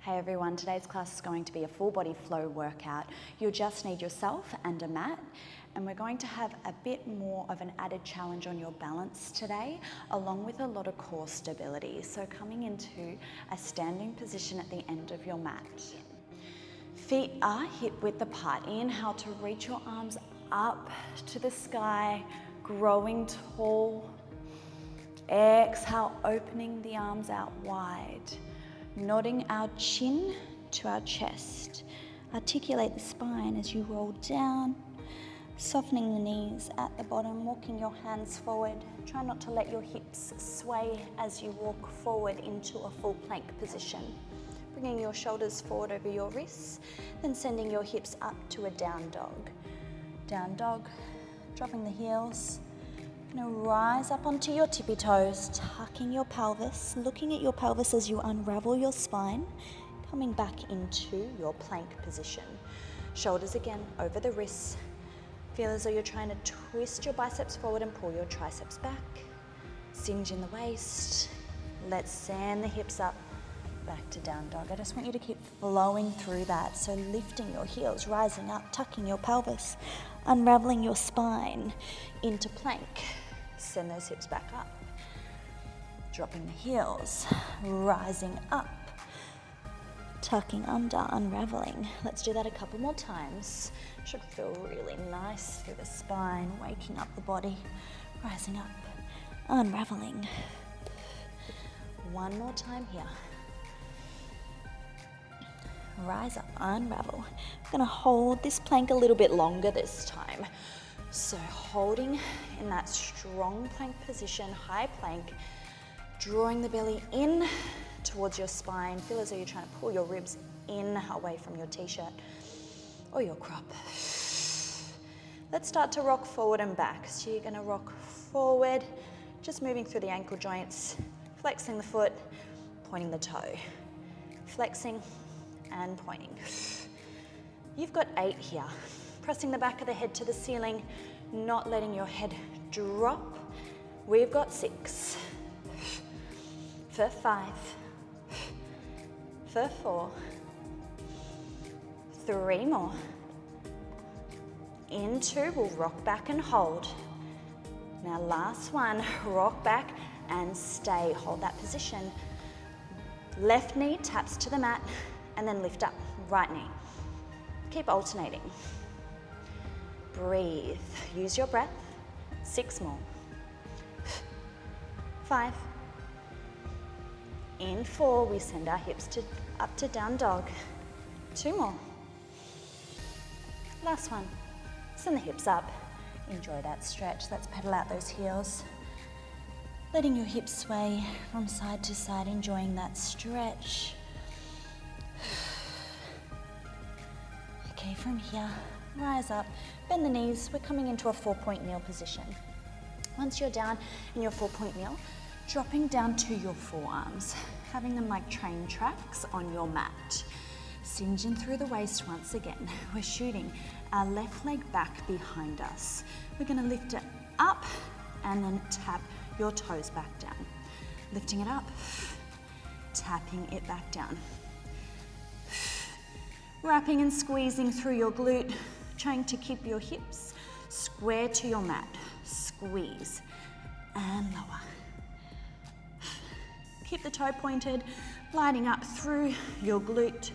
Hey everyone, today's class is going to be a full body flow workout. You'll just need yourself and a mat, and we're going to have a bit more of an added challenge on your balance today, along with a lot of core stability. So coming into a standing position at the end of your mat. Feet are hip width apart. Inhale to reach your arms up to the sky, growing tall. Exhale, opening the arms out wide. Nodding our chin to our chest. Articulate the spine as you roll down, softening the knees at the bottom, walking your hands forward. Try not to let your hips sway as you walk forward into a full plank position. Bringing your shoulders forward over your wrists, then sending your hips up to a down dog. Down dog, dropping the heels. Now rise up onto your tippy toes, tucking your pelvis, looking at your pelvis as you unravel your spine, coming back into your plank position. Shoulders again over the wrists. Feel as though you're trying to twist your biceps forward and pull your triceps back. Singe in the waist. Let's send the hips up, back to down dog. I just want you to keep flowing through that. So lifting your heels, rising up, tucking your pelvis, unraveling your spine into plank. Send those hips back up. Dropping the heels, rising up, tucking under, unraveling. Let's do that a couple more times. Should feel really nice through the spine, waking up the body, rising up, unraveling. One more time here. Rise up, unravel. I'm gonna hold this plank a little bit longer this time. So holding in that strong plank position, high plank, drawing the belly in towards your spine. Feel as though you're trying to pull your ribs in away from your t-shirt or your crop. Let's start to rock forward and back. So you're gonna rock forward, just moving through the ankle joints, flexing the foot, pointing the toe, flexing and pointing. You've got 8 here. Pressing the back of the head to the ceiling, not letting your head drop. We've got 6. For 5. For 4. 3 more. In 2, we'll rock back and hold. Now last one, rock back and stay. Hold that position. Left knee taps to the mat and then lift up, right knee. Keep alternating. Breathe. Use your breath. 6 more. 5. In 4, we send our hips up to down dog. 2 more. Last one. Send the hips up. Enjoy that stretch. Let's pedal out those heels. Letting your hips sway from side to side, enjoying that stretch. Okay, from here, rise up, bend the knees. We're coming into a 4-point kneel position. Once you're down in your 4-point kneel, dropping down to your forearms, having them like train tracks on your mat. Singeing through the waist once again. We're shooting our left leg back behind us. We're gonna lift it up and then tap your toes back down. Lifting it up, tapping it back down. Wrapping and squeezing through your glute, trying to keep your hips square to your mat. Squeeze and lower. Keep the toe pointed, gliding up through your glute,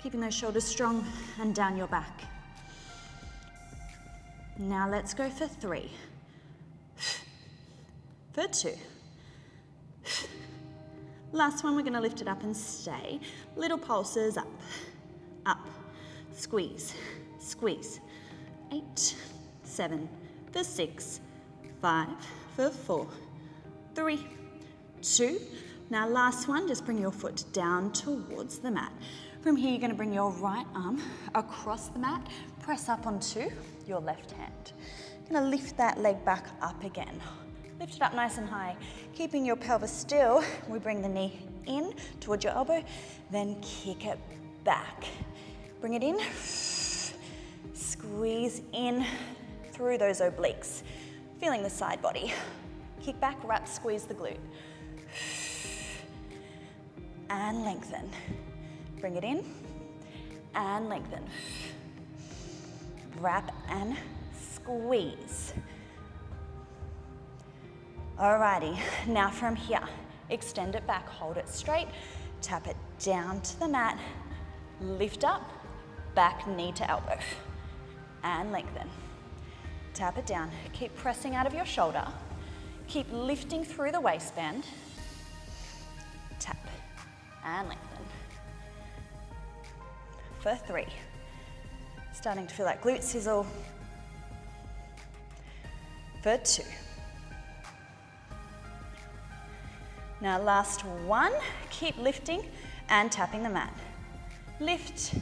keeping those shoulders strong and down your back. Now let's go for 3. For 2. Last one, we're gonna lift it up and stay. Little pulses up. Up, squeeze, squeeze. 8, 7, for 6, 5, for 4, 3, 2. Now last one, just bring your foot down towards the mat. From here, you're gonna bring your right arm across the mat, press up onto your left hand. Gonna lift that leg back up again. Lift it up nice and high. Keeping your pelvis still, we bring the knee in towards your elbow, then kick it back. Bring it in, squeeze in through those obliques, feeling the side body. Kick back, wrap, squeeze the glute. And lengthen. Bring it in and lengthen. Wrap and squeeze. Alrighty, now from here, extend it back, hold it straight, tap it down to the mat, lift up, back knee to elbow, and lengthen. Tap it down, keep pressing out of your shoulder, keep lifting through the waistband, tap, and lengthen. For 3. Starting to feel that glute sizzle. For 2. Now last 1, keep lifting and tapping the mat. Lift,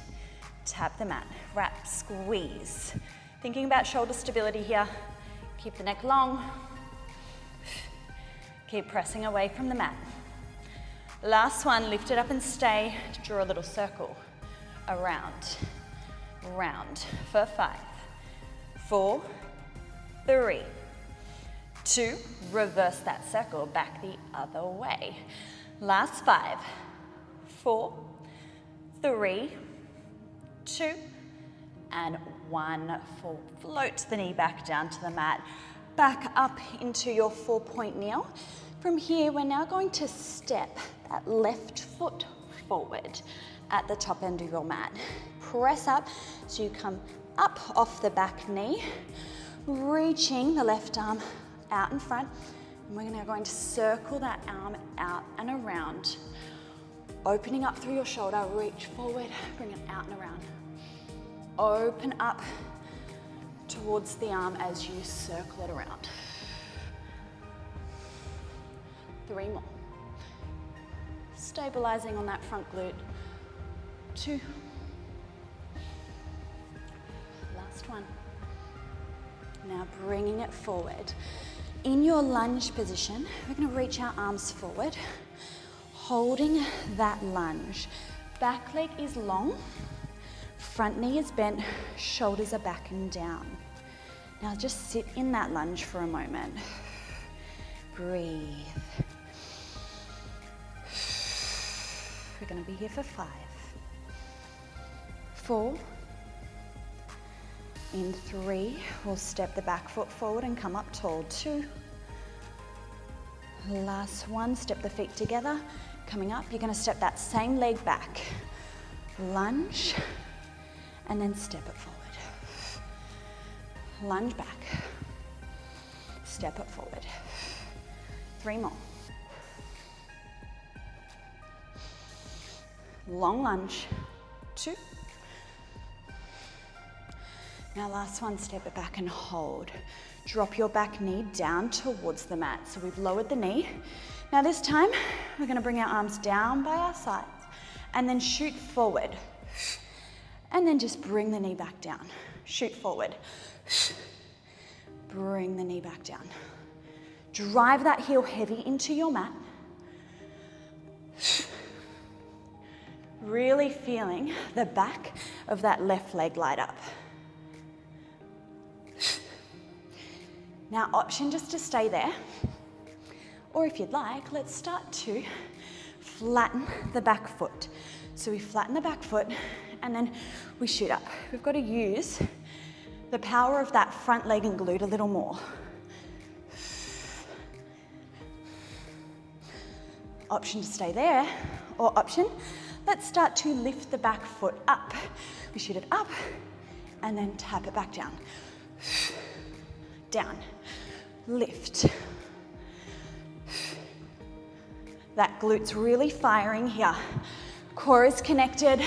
tap the mat, wrap, squeeze. Thinking about shoulder stability here. Keep the neck long. Keep pressing away from the mat. Last one, lift it up and stay. Draw a little circle. Around, round. For 5, 4, 3, 2, reverse that circle back the other way. Last 5, 4, 3, 2, and 1. Float the knee back down to the mat. Back up into your 4-point kneel. From here, we're now going to step that left foot forward at the top end of your mat. Press up so you come up off the back knee, reaching the left arm out in front. And we're now going to circle that arm out and around. Opening up through your shoulder, reach forward, bring it out and around. Open up towards the arm as you circle it around. 3 more. Stabilizing on that front glute. 2. Last one. Now bringing it forward. In your lunge position, we're going to reach our arms forward, holding that lunge. Back leg is long, front knee is bent, shoulders are back and down. Now just sit in that lunge for a moment. Breathe. We're going to be here for 5, 4. In 3, we'll step the back foot forward and come up tall. 2. Last 1, step the feet together. Coming up, you're going to step that same leg back. Lunge, and then step it forward. Lunge back. Step it forward. 3 more. Long lunge. 2. Now last one, step it back and hold. Drop your back knee down towards the mat. So we've lowered the knee. Now this time, we're going to bring our arms down by our sides and then shoot forward. And then just bring the knee back down. Shoot forward. Bring the knee back down. Drive that heel heavy into your mat. Really feeling the back of that left leg light up. Now, option just to stay there, or if you'd like, let's start to flatten the back foot. So we flatten the back foot and then we shoot up. We've got to use the power of that front leg and glute a little more. Option to stay there, or option, let's start to lift the back foot up. We shoot it up and then tap it back down. Down, lift. That glute's really firing here. Core is connected.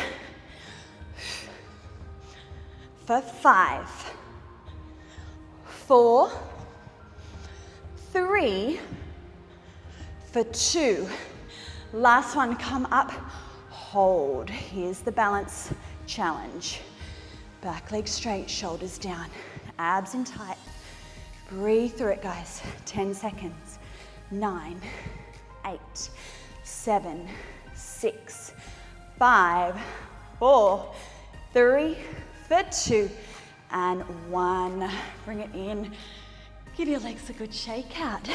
For 5, 4, 3, for 2. Last one, come up, hold. Here's the balance challenge. Back leg straight, shoulders down, abs in tight. Breathe through it, guys. 10 seconds. 9, 8, 7, 6, 5, 4, 3, for 2, and 1. Bring it in. Give your legs a good shake out.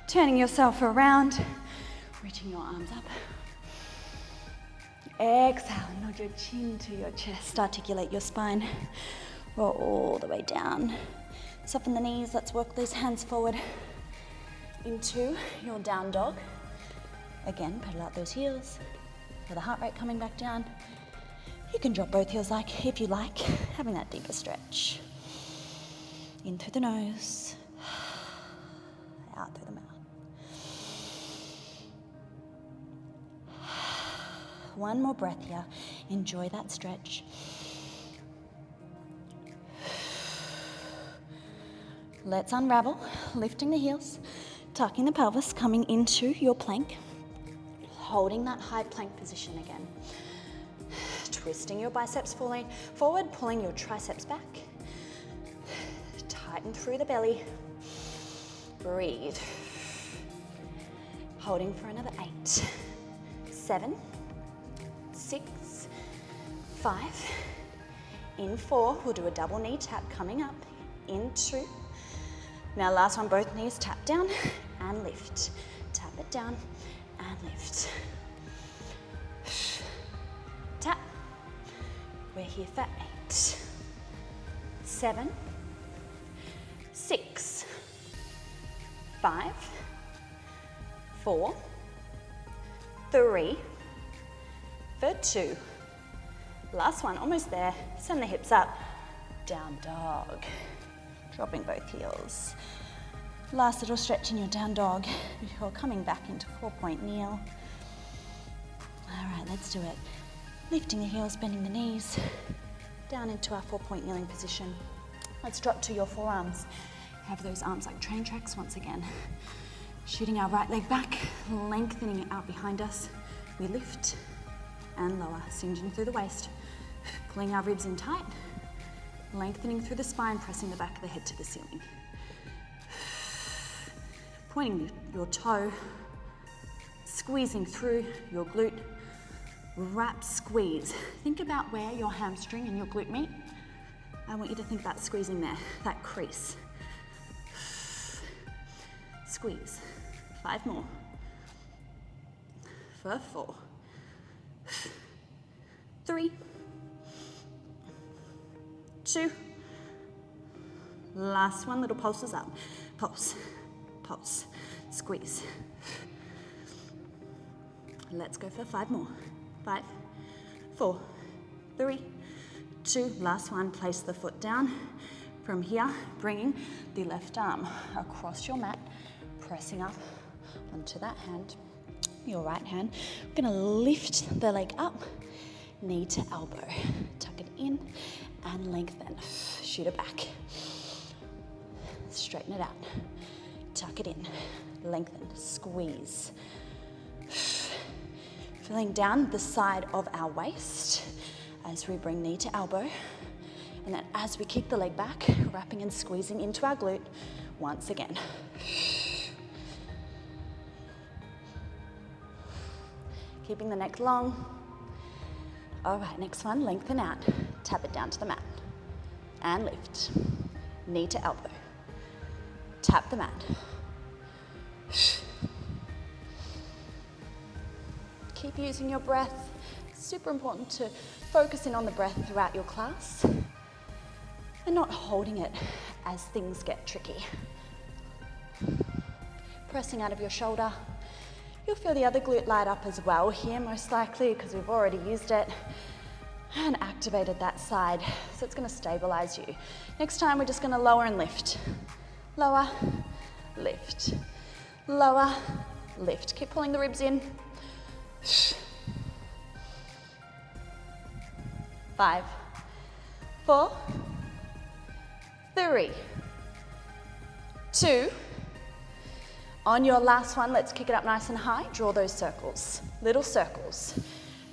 Turning yourself around, reaching your arms up. Exhale, nod your chin to your chest, articulate your spine, roll all the way down. Soften the knees, let's work those hands forward into your down dog. Again, pedal out those heels, feel the heart rate coming back down. You can drop both heels if you like, having that deeper stretch. In through the nose, out through the mouth. One more breath here. Enjoy that stretch. Let's unravel, lifting the heels, tucking the pelvis, coming into your plank, holding that high plank position again. Twisting your biceps forward, pulling your triceps back. Tighten through the belly. Breathe. Holding for another 8, 7, 6, 5. In 4, we'll do a double knee tap coming up. In 2. Now last one, both knees tap down and lift. Tap it down and lift. Tap. We're here for 8, 7, 6, 5, 4, 3, for 2. Last one, almost there. Send the hips up. Down dog. Dropping both heels. Last little stretch in your down dog before coming back into 4-point kneel. All right, let's do it. Lifting the heels, bending the knees, down into our 4-point kneeling position. Let's drop to your forearms. Have those arms like train tracks once again. Shooting our right leg back, lengthening it out behind us. We lift and lower, singeing through the waist. Pulling our ribs in tight, lengthening through the spine, pressing the back of the head to the ceiling. Pointing your toe, squeezing through your glute. Wrap, squeeze. Think about where your hamstring and your glute meet. I want you to think about squeezing there, that crease. Squeeze. 5 more. For 4. 3. 2. Last one, little pulses up. Pulse, pulse, squeeze. Let's go for 5 more. 5, 4, 3, 2. Last one, place the foot down. From here, bringing the left arm across your mat, pressing up onto that hand, your right hand. We're gonna lift the leg up, knee to elbow. Tuck it in and lengthen. Shoot it back. Straighten it out. Tuck it in, lengthen, squeeze. Feeling down the side of our waist as we bring knee to elbow. And then as we kick the leg back, wrapping and squeezing into our glute once again. Keeping the neck long. All right, next one, lengthen out. Tap it down to the mat. And lift. Knee to elbow. Tap the mat. Keep using your breath. Super important to focus in on the breath throughout your class and not holding it as things get tricky. Pressing out of your shoulder. You'll feel the other glute light up as well here, most likely, because we've already used it and activated that side. So it's going to stabilize you. Next time, we're just going to lower and lift. Lower, lift. Lower, lift. Keep pulling the ribs in. 5, 4, 3, 2. On your last one, let's kick it up nice and high. Draw those circles, little circles.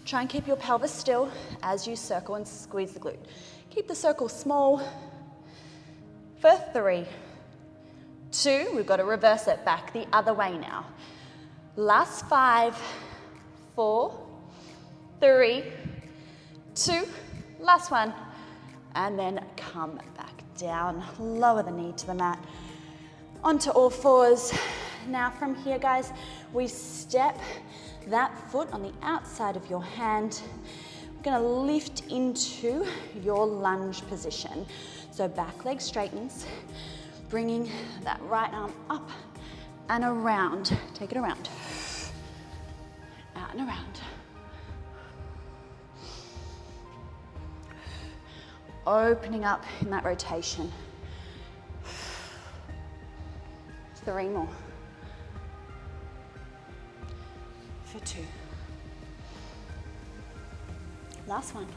Try and keep your pelvis still as you circle and squeeze the glute. Keep the circle small. For 3, 2, we've got to reverse it back the other way now. Last 5, 4, 3, 2, last one. And then come back down, lower the knee to the mat. Onto all fours. Now from here, guys, we step that foot on the outside of your hand. We're gonna lift into your lunge position. So back leg straightens, bringing that right arm up and around. Take it around. Out and around. Opening up in that rotation. 3 more. For 2. Last one.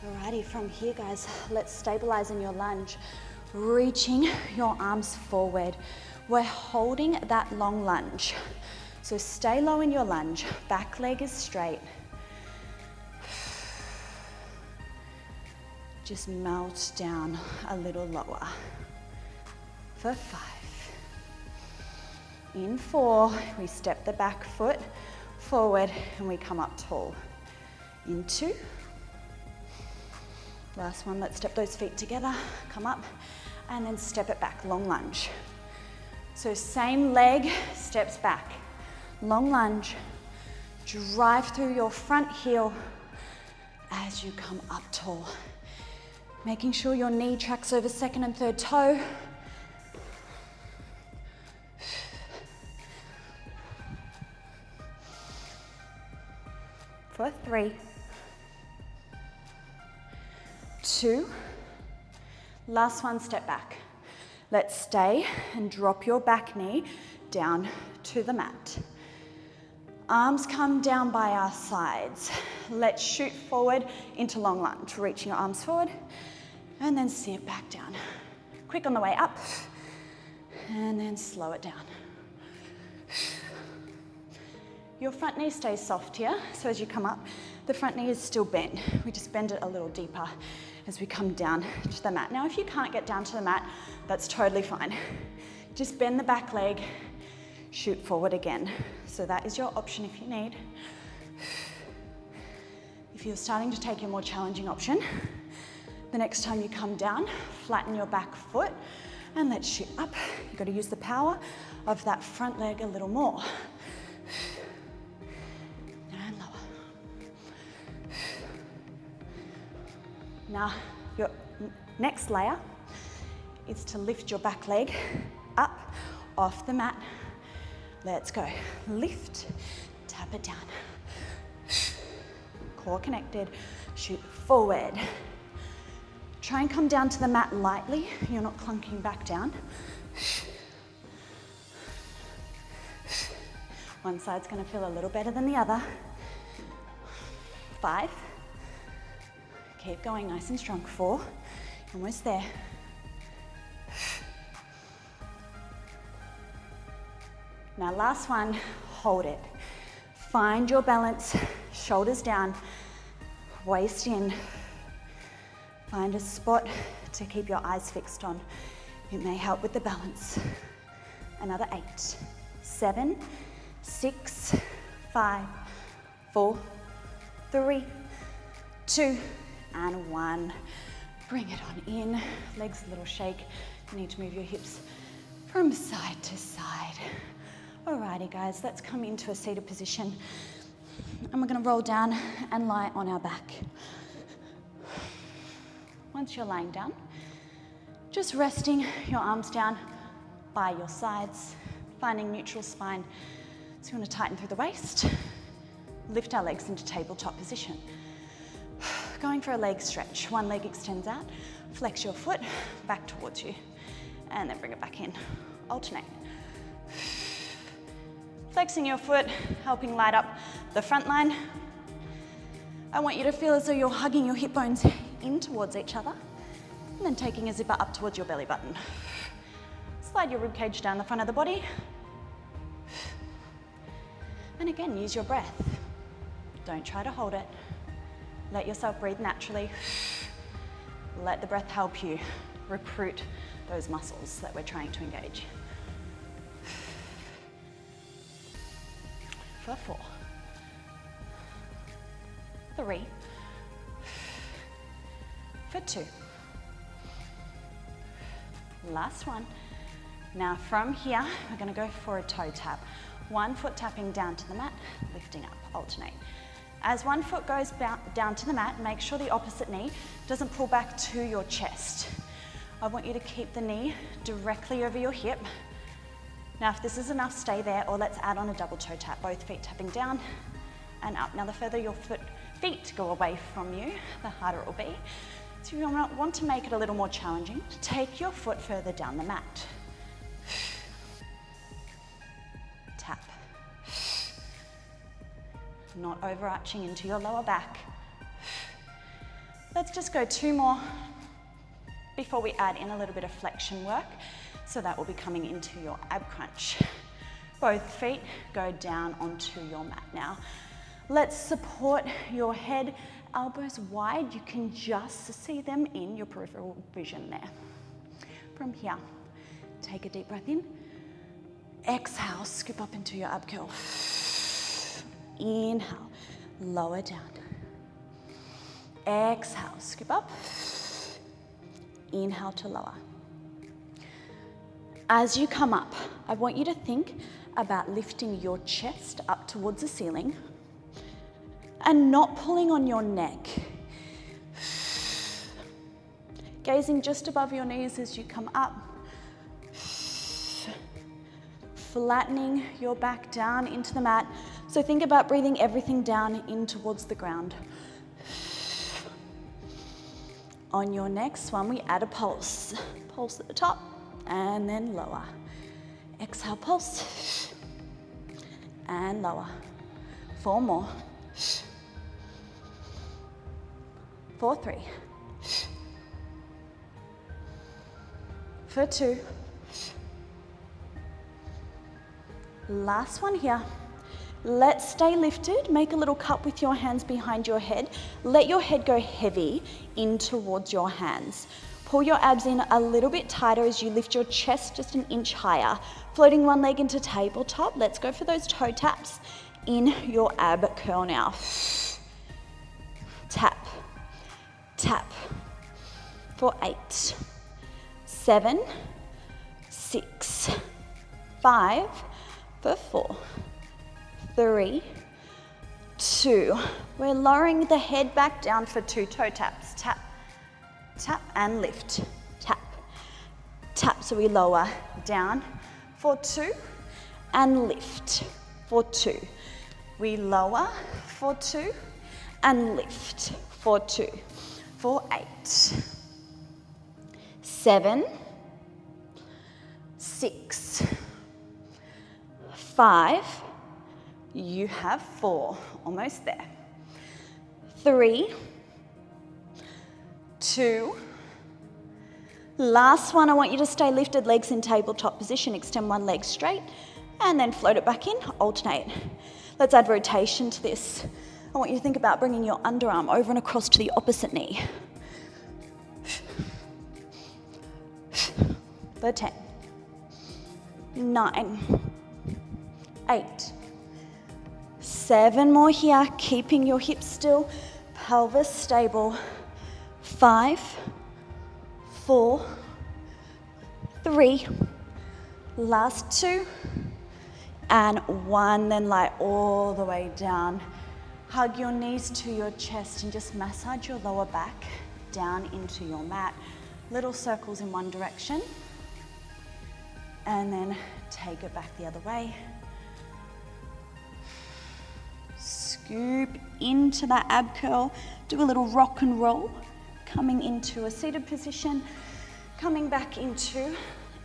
Alrighty, from here, guys, let's stabilize in your lunge. Reaching your arms forward. We're holding that long lunge. So stay low in your lunge. Back leg is straight. Just melt down a little lower. For 5. In 4, we step the back foot forward and we come up tall. In 2. Last one, let's step those feet together, come up, and then step it back, long lunge. So same leg steps back, long lunge, drive through your front heel as you come up tall. Making sure your knee tracks over second and third toe. For 3, 2, last one, step back. Let's stay and drop your back knee down to the mat. Arms come down by our sides. Let's shoot forward into long lunge, reaching your arms forward and then sit back down. Quick on the way up and then slow it down. Your front knee stays soft here, so as you come up, the front knee is still bent. We just bend it a little deeper as we come down to the mat. Now, if you can't get down to the mat, that's totally fine. Just bend the back leg, shoot forward again. So that is your option if you need. If you're starting to take a more challenging option, the next time you come down, flatten your back foot and let's shoot up. You've got to use the power of that front leg a little more. And lower. Now, your next layer is to lift your back leg up off the mat. Let's go. Lift, tap it down. Core connected, shoot forward. Try and come down to the mat lightly. You're not clunking back down. One side's gonna feel a little better than the other. 5. Keep going nice and strong. 4. Almost there. Now last one, hold it. Find your balance, shoulders down, waist in. Find a spot to keep your eyes fixed on. It may help with the balance. Another 8, 7, 6, 5, 4, 3, 2, and 1. Bring it on in. Legs a little shake. You need to move your hips from side to side. Alrighty guys, let's come into a seated position. And we're gonna roll down and lie on our back. Once you're lying down, just resting your arms down by your sides, finding neutral spine. So you want to tighten through the waist, lift our legs into tabletop position. Going for a leg stretch. One leg extends out, flex your foot back towards you, and then bring it back in. Alternate. Flexing your foot, helping light up the front line. I want you to feel as though you're hugging your hip bones in towards each other, and then taking a zipper up towards your belly button. Slide your ribcage down the front of the body. And again, use your breath. Don't try to hold it. Let yourself breathe naturally. Let the breath help you recruit those muscles that we're trying to engage. For 4, 3, for 2. Last one. Now from here, we're gonna go for a toe tap. One foot tapping down to the mat, lifting up, alternate. As one foot goes down to the mat, make sure the opposite knee doesn't pull back to your chest. I want you to keep the knee directly over your hip. Now, if this is enough, stay there, or let's add on a double toe tap, both feet tapping down and up. Now, the further your feet go away from you, the harder it will be. So you want to make it a little more challenging. Take your foot further down the mat. Tap. Not overarching into your lower back. Let's just go 2 more before we add in a little bit of flexion work. So that will be coming into your ab crunch. Both feet go down onto your mat now. Let's support your head, elbows wide. You can just see them in your peripheral vision there. From here, take a deep breath in. Exhale, scoop up into your ab curl. Inhale, lower down. Exhale, scoop up. Inhale to lower. As you come up, I want you to think about lifting your chest up towards the ceiling and not pulling on your neck. Gazing just above your knees as you come up. Flattening your back down into the mat. So think about breathing everything down in towards the ground. On your next one, we add a pulse. Pulse at the top and then lower. Exhale, pulse. And lower. 4 more. 4, 3. For 2. Last one here. Let's stay lifted. Make a little cup with your hands behind your head. Let your head go heavy in towards your hands. Pull your abs in a little bit tighter as you lift your chest just an inch higher. Floating one leg into tabletop. Let's go for those toe taps in your ab curl now. Tap, tap. For 8, 7, 6, 5, for 4, 3, 2. We're lowering the head back down for 2 toe taps. Tap, tap, and lift. Tap, tap. So we lower down for 2 and lift for 2. We lower for 2 and lift for 2. For 8, 7, 6, 5, you have 4, almost there. 3, 2, last one, I want you to stay lifted, legs in tabletop position, extend one leg straight, and then float it back in, alternate. Let's add rotation to this. I want you to think about bringing your underarm over and across to the opposite knee. For 10, 9, 8, 7 more here, keeping your hips still, pelvis stable. 5, 4, 3, last 2, and 1, then lie all the way down. Hug your knees to your chest and just massage your lower back down into your mat. Little circles in one direction, and then take it back the other way. Scoop into that ab curl, do a little rock and roll, coming into a seated position, coming back into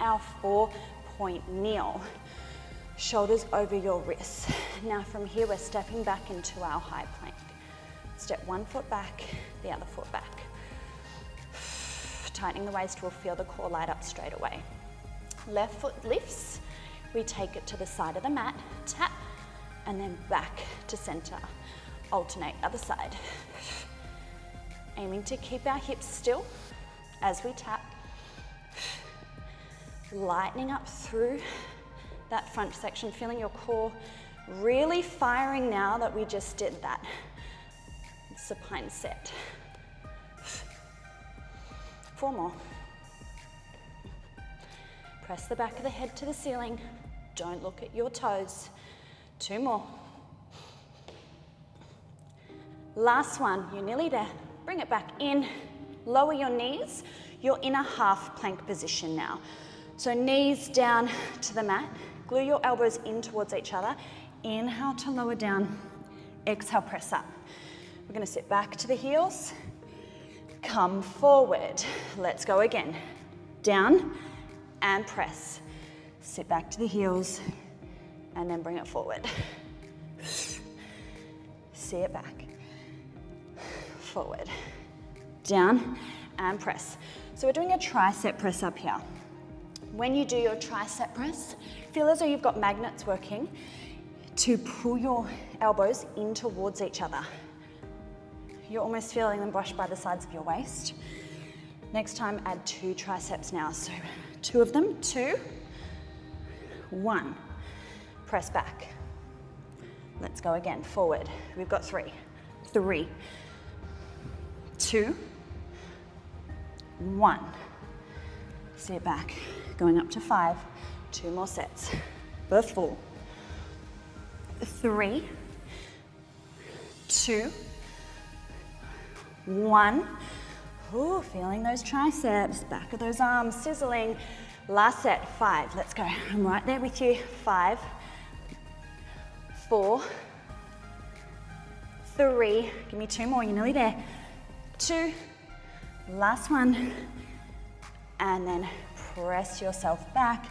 our 4-point kneel. Shoulders over your wrists. Now from here, we're stepping back into our high plank. Step one foot back, the other foot back. Tightening the waist, we'll feel the core light up straight away. Left foot lifts, we take it to the side of the mat, tap, and then back to center. Alternate, other side. Aiming to keep our hips still as we tap. Lightening up through that front section, feeling your core really firing now that we just did that supine set. 4 more. Press the back of the head to the ceiling. Don't look at your toes. 2 more. Last one, you're nearly there. Bring it back in, lower your knees. You're in a half plank position now. So knees down to the mat, glue your elbows in towards each other. Inhale to lower down, exhale, press up. We're gonna sit back to the heels, come forward. Let's go again. Down and press. Sit back to the heels and then bring it forward. See it back. Forward. Down and press. So we're doing a tricep press up here. When you do your tricep press, feel as though you've got magnets working to pull your elbows in towards each other. You're almost feeling them brush by the sides of your waist. Next time, add 2 triceps now. So 2 of them, 2, 1. Press back. Let's go again, forward. We've got 3, 3, 2, 1. See it back, going up to 5, 2 more sets. Both full. 3, 2, 1. Ooh, feeling those triceps, back of those arms sizzling. Last set, 5, let's go. I'm right there with you. 5, 4, 3, give me 2 more, you're nearly there. 2, last one, and then press yourself back.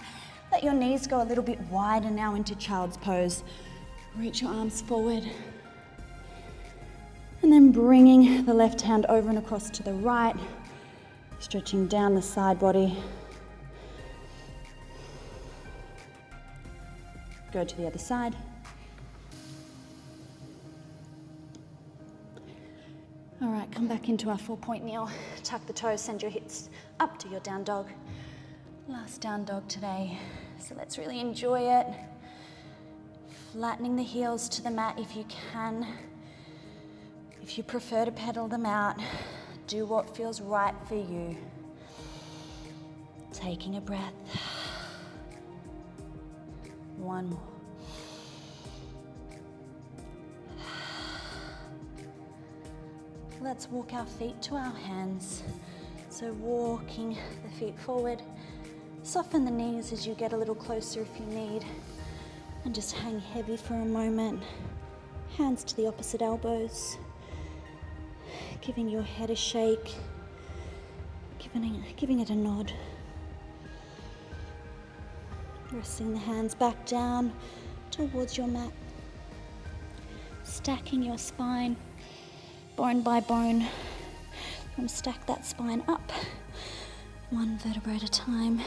Let your knees go a little bit wider now into child's pose. Reach your arms forward. And then bringing the left hand over and across to the right, stretching down the side body. Go to the other side. All right, come back into our 4-point kneel. Tuck the toes, send your hips up to your down dog. Last down dog today, so let's really enjoy it. Flattening the heels to the mat if you can. If you prefer to pedal them out, do what feels right for you. Taking a breath. 1 more. Let's walk our feet to our hands. So walking the feet forward. Soften the knees as you get a little closer if you need. And just hang heavy for a moment. Hands to the opposite elbows. Giving your head a shake. Giving it a nod. Resting the hands back down towards your mat. Stacking your spine, bone by bone. And stack that spine up, 1 vertebra at a time.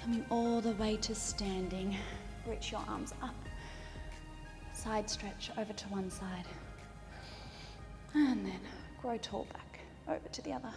Coming all the way to standing. Reach your arms up. Side stretch over to one side. And then grow tall back over to the other.